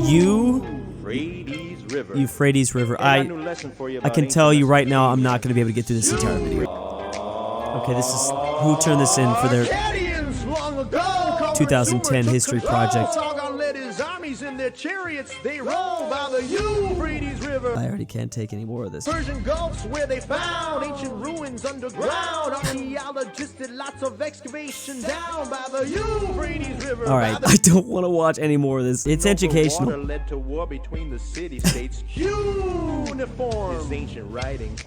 Euphrates River. I can tell you right now, I'm not going to be able to get through this entire video. Okay, this is who turned this in for their 2010 history project. I already can't take any more of this. Persian Gulfs where they found ancient ruins underground. Archaeologists did lots of excavation down by the Euphrates River. All right, I don't want to watch any more of this. It's educational. Water led to war between the city-states. Uniform is ancient writing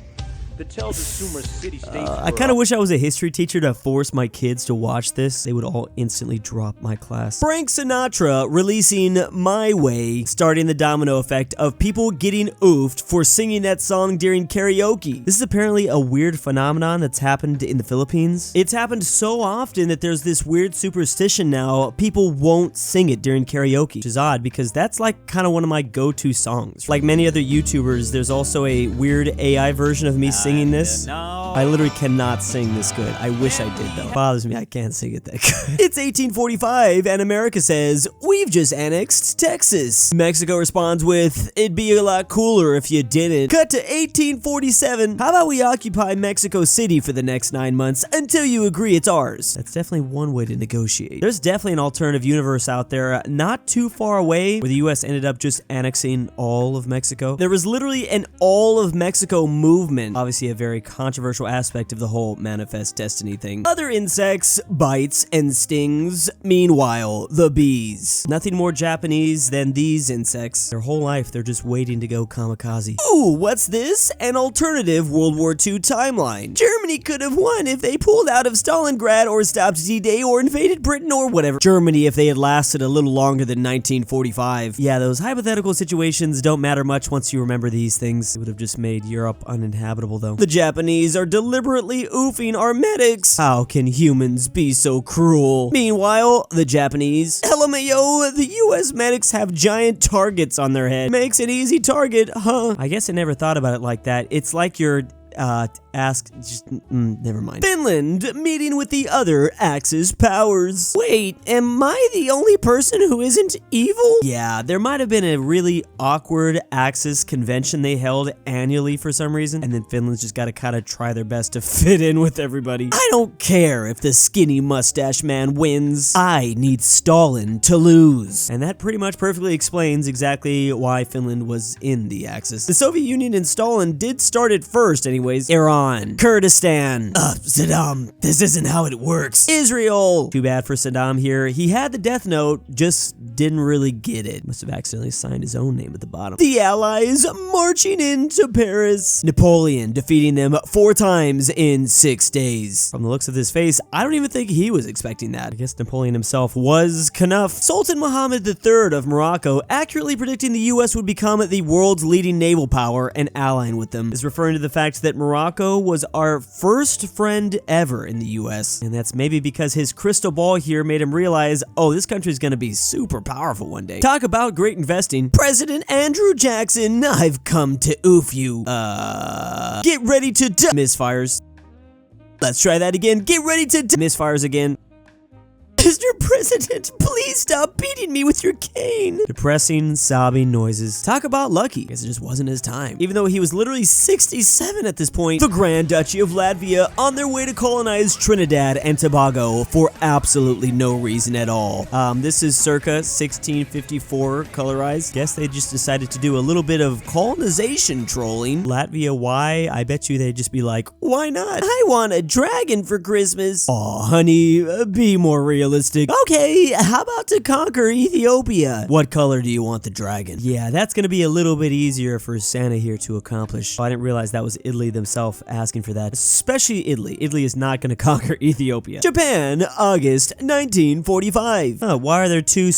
that tells the Sumer city-states. I kind of wish I was a history teacher to force my kids to watch this. They would all instantly drop my class. Frank Sinatra releasing My Way, starting the domino effect of people getting oofed for singing that song during karaoke. This is apparently a weird phenomenon that's happened in the Philippines. It's happened so often that there's this weird superstition now. People won't sing it during karaoke, which is odd because that's like kind of one of my go-to songs. Like many other YouTubers, there's also a weird AI version of me singing this. I literally cannot sing this good. I wish I did though. It bothers me I can't sing it that good. It's 1845 and America says, we've just annexed Texas. Mexico responds with, it'd be a lot cooler if you didn't. Cut to 1847. How about we occupy Mexico City for the next 9 months until you agree it's ours? That's definitely one way to negotiate. There's definitely an alternative universe out there not too far away where the US ended up just annexing all of Mexico. There was literally an all of Mexico movement. Obviously a very controversial aspect of the whole manifest destiny thing. Other insects, bites, and stings. Meanwhile, the bees. Nothing more Japanese than these insects. Their whole life, they're just waiting to go kamikaze. Ooh, what's this? An alternative World War II timeline. Germany could have won if they pulled out of Stalingrad or stopped D-Day or invaded Britain or whatever. Germany if they had lasted a little longer than 1945. Yeah, those hypothetical situations don't matter much once you remember these things. It would have just made Europe uninhabitable though. The Japanese are deliberately oofing our medics. How can humans be so cruel? Meanwhile, the Japanese, LMAO, the US medics have giant targets on their head. Makes an easy target, huh? I guess I never thought about it like that. It's like you're never mind. Finland meeting with the other Axis powers. Wait, am I the only person who isn't evil? Yeah, there might have been a really awkward Axis convention they held annually for some reason, and then Finland's just gotta kind of try their best to fit in with everybody. I don't care if the skinny mustache man wins. I need Stalin to lose. And that pretty much perfectly explains exactly why Finland was in the Axis. The Soviet Union and Stalin did start it first anyways. Iran, Kurdistan. Saddam, this isn't how it works. Israel. Too bad for Saddam here. He had the death note, just didn't really get it. Must have accidentally signed his own name at the bottom. The Allies marching into Paris. Napoleon defeating them 4 times in 6 days. From the looks of his face, I don't even think he was expecting that. I guess Napoleon himself was Knuff. Sultan Muhammad III of Morocco accurately predicting the US would become the world's leading naval power and allying with them is referring to the fact that Morocco was our first friend ever in the US, and that's maybe because his crystal ball here made him realize, oh, this country's gonna be super powerful one day. Talk about great investing. President Andrew Jackson, I've come to oof you. Get ready to misfires. Let's try that again. Get ready to misfires again. Mr. President, please stop beating me with your cane. Depressing, sobbing noises. Talk about lucky. Guess it just wasn't his time. Even though he was literally 67 at this point, the Grand Duchy of Latvia on their way to colonize Trinidad and Tobago for absolutely no reason at all. This is circa 1654 colorized. Guess they just decided to do a little bit of colonization trolling. Latvia, why? I bet you they'd just be like, why not? I want a dragon for Christmas. Aw, honey, be more realistic. Okay, how about to conquer Ethiopia? What color do you want the dragon? Yeah, that's gonna be a little bit easier for Santa here to accomplish. Oh, I didn't realize that was Italy themselves asking for that. Especially Italy. Italy is not gonna conquer Ethiopia. Japan, August 1945. Why are there two...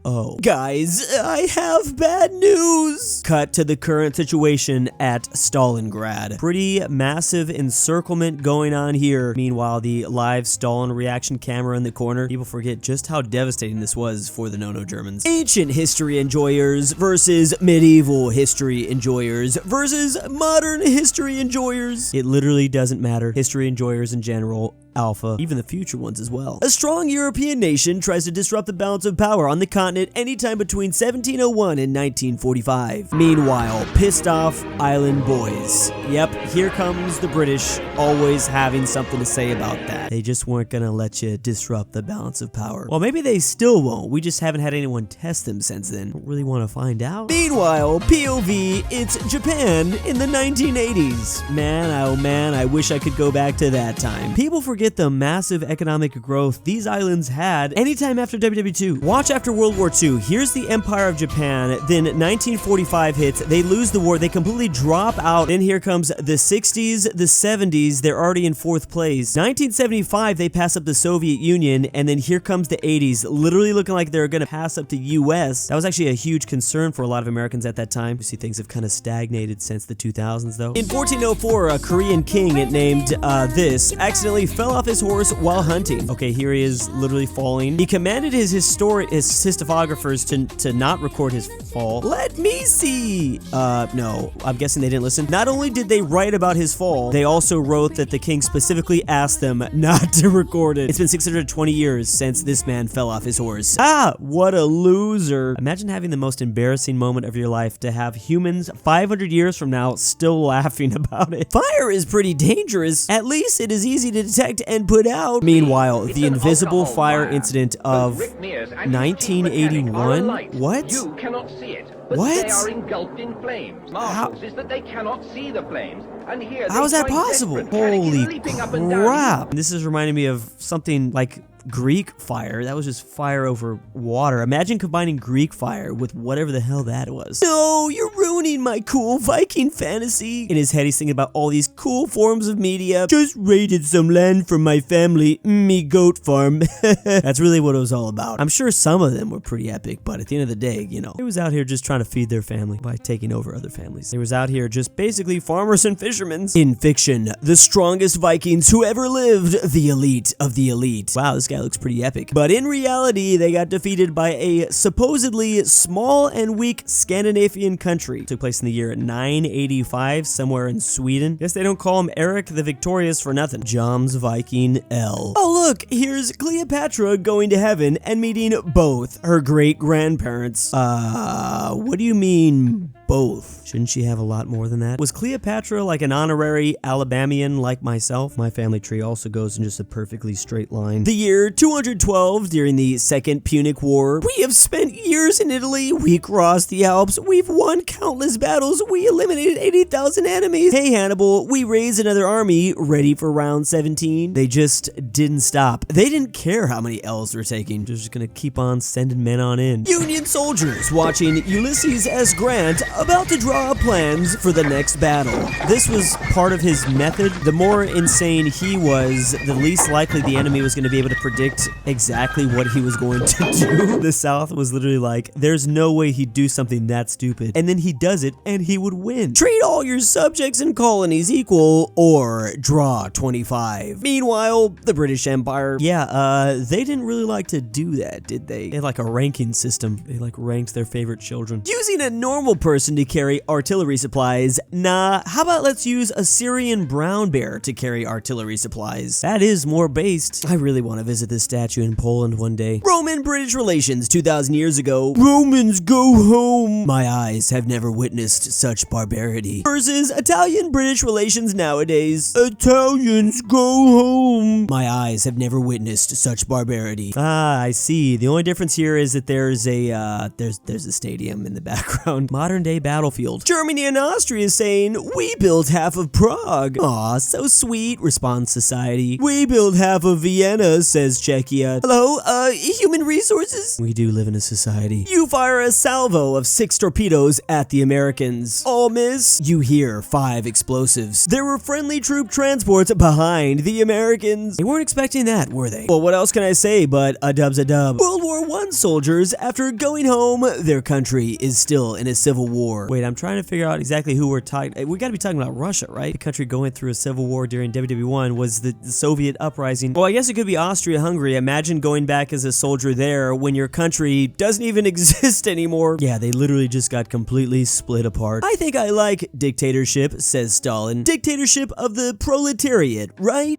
Oh, guys, I have bad news. Cut to the current situation at Stalingrad. Pretty massive encirclement going on here. Meanwhile, the live Stalin reaction camera in the corner. People forget just how devastating this was for the no-no Germans. Ancient history enjoyers versus medieval history enjoyers versus modern history enjoyers. It literally doesn't matter. History enjoyers in general Alpha, even the future ones as well. A strong European nation tries to disrupt the balance of power on the continent anytime between 1701 and 1945. Meanwhile, pissed off island boys. Yep, here comes the British, always having something to say about that. They just weren't gonna let you disrupt the balance of power. Well, maybe they still won't. We just haven't had anyone test them since then. Don't really want to find out. Meanwhile, POV, it's Japan in the 1980s. Man, oh man, I wish I could go back to that time. People forget the massive economic growth these islands had anytime after WW2. Watch after World War II. Here's the Empire of Japan. Then 1945 hits. They lose the war. They completely drop out. Then here comes the 60s, the 70s. They're already in 4th place. 1975, they pass up the Soviet Union. And then here comes the 80s, literally looking like they're gonna pass up the US. That was actually a huge concern for a lot of Americans at that time. You see, things have kind of stagnated since the 2000s though. In 1404, a Korean king named this accidentally fell off his horse while hunting. Okay, here he is literally falling. He commanded his histographers to not record his fall. Let me see. No, I'm guessing they didn't listen. Not only did they write about his fall, they also wrote that the king specifically asked them not to record it. It's been 620 years since this man fell off his horse. Ah, what a loser. Imagine having the most embarrassing moment of your life to have humans 500 years from now still laughing about it. Fire is pretty dangerous. At least it is easy to detect and put out. Meanwhile, the invisible fire incident of 1981? What? You cannot see it, but What? they are engulfed in flames. Marshals is that they cannot see the flames, and here How is that possible? Holy crap. This is reminding me of something like Greek fire. That was just fire over water. Imagine combining Greek fire with whatever the hell that was. No, you're ruining my cool Viking fantasy. In his head, he's thinking about all these cool forms of media. Just raided some land from my family, me goat farm. That's really what it was all about. I'm sure some of them were pretty epic, but at the end of the day, you know, they was out here just trying to feed their family by taking over other families. They was out here just basically farmers and fishermen. In fiction, the strongest Vikings who ever lived, the elite of the elite. Wow, this guy looks pretty epic. But in reality, they got defeated by a supposedly small and weak Scandinavian country. It took place in the year 985, somewhere in Sweden. Guess they don't call him Eric the Victorious for nothing. Jom's Viking L. Oh look, here's Cleopatra going to heaven and meeting both her great-grandparents. What do you mean both? Shouldn't she have a lot more than that? Was Cleopatra like an honorary Alabamian like myself? My family tree also goes in just a perfectly straight line. The year 212 during the Second Punic War. We have spent years in Italy. We crossed the Alps. We've won countless battles. We eliminated 80,000 enemies. Hey Hannibal, we raised another army ready for round 17. They just didn't stop. They didn't care how many L's they're taking. They're just gonna keep on sending men on in. Union soldiers watching Ulysses S. Grant about to draw up plans for the next battle. This was part of his method. The more insane he was, the least likely the enemy was going to be able to predict exactly what he was going to do. The South was literally like, there's no way he'd do something that stupid. And then he does it and he would win. Treat all your subjects and colonies equal or draw 25. Meanwhile, the British Empire, they didn't really like to do that, did they? They had like a ranking system. They like ranked their favorite children. Using a normal person to carry artillery supplies, nah, how about let's use a Syrian brown bear to carry artillery supplies? That is more based. I really want to visit this statue in Poland one day. Roman-British relations 2,000 years ago. Romans go home. My eyes have never witnessed such barbarity. Versus Italian-British relations nowadays. Italians go home. My eyes have never witnessed such barbarity. Ah, I see. The only difference here is that there's a stadium in the background. Modern day battlefield. Germany and Austria saying, we built half of Prague. Aw, so sweet, responds society. We built half of Vienna, says Czechia. Hello, human resources? We do live in a society. You fire a salvo of 6 torpedoes at the Americans. Oh, miss. You hear 5 explosives. There were friendly troop transports behind the Americans. They weren't expecting that, were they? Well, what else can I say but a dub's a dub? World War I soldiers, after going home, their country is still in a civil war. Wait, I'm trying to figure out exactly who we're talking. We gotta be talking about Russia, right? The country going through a civil war during WW1 was the Soviet uprising. Well, I guess it could be Austria-Hungary. Imagine going back as a soldier there when your country doesn't even exist anymore. Yeah, they literally just got completely split apart. I think I like dictatorship, says Stalin. Dictatorship of the proletariat, right?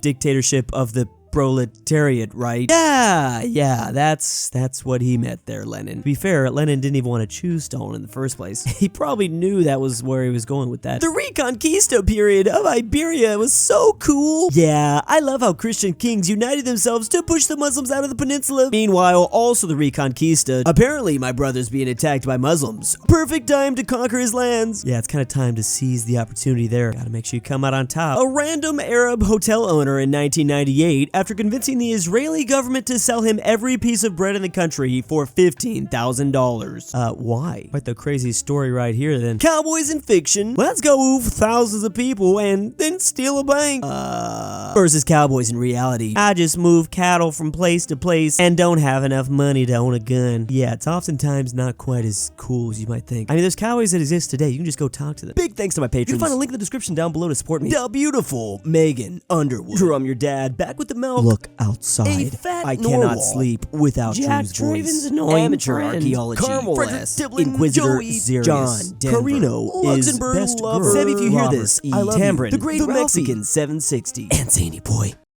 dictatorship of the proletariat, right? Yeah, that's what he meant there, Lenin. To be fair, Lenin didn't even want to choose Stalin in the first place. He probably knew that was where he was going with that. The Reconquista period of Iberia was so cool. Yeah, I love how Christian kings united themselves to push the Muslims out of the peninsula. Meanwhile, also the Reconquista. Apparently, my brother's being attacked by Muslims. Perfect time to conquer his lands. Yeah, it's kind of time to seize the opportunity there. Gotta make sure you come out on top. A random Arab hotel owner in 1998, after convincing the Israeli government to sell him every piece of bread in the country for $15,000. Why? Quite the crazy story right here then. Cowboys in fiction. Let's go move thousands of people and then steal a bank. Versus cowboys in reality. I just move cattle from place to place and don't have enough money to own a gun. Yeah, it's oftentimes not quite as cool as you might think. I mean, there's cowboys that exist today. You can just go talk to them. Big thanks to my patrons. You can find a link in the description down below to support me. The beautiful Megan Underwood. Drum your dad back with the milk. Look outside. I cannot sleep without Drew's voice. Annoying Amateur friend. archaeology. Carmel Fredrik Tibblin, InquisitorXarius. JohnDenver. KirinoIsBestGirl. Sebby, Sebby, if you hear Robert, this, I love you. Tambrin, The Great the Ralphie. Mexican 760, and ZaneyBoi.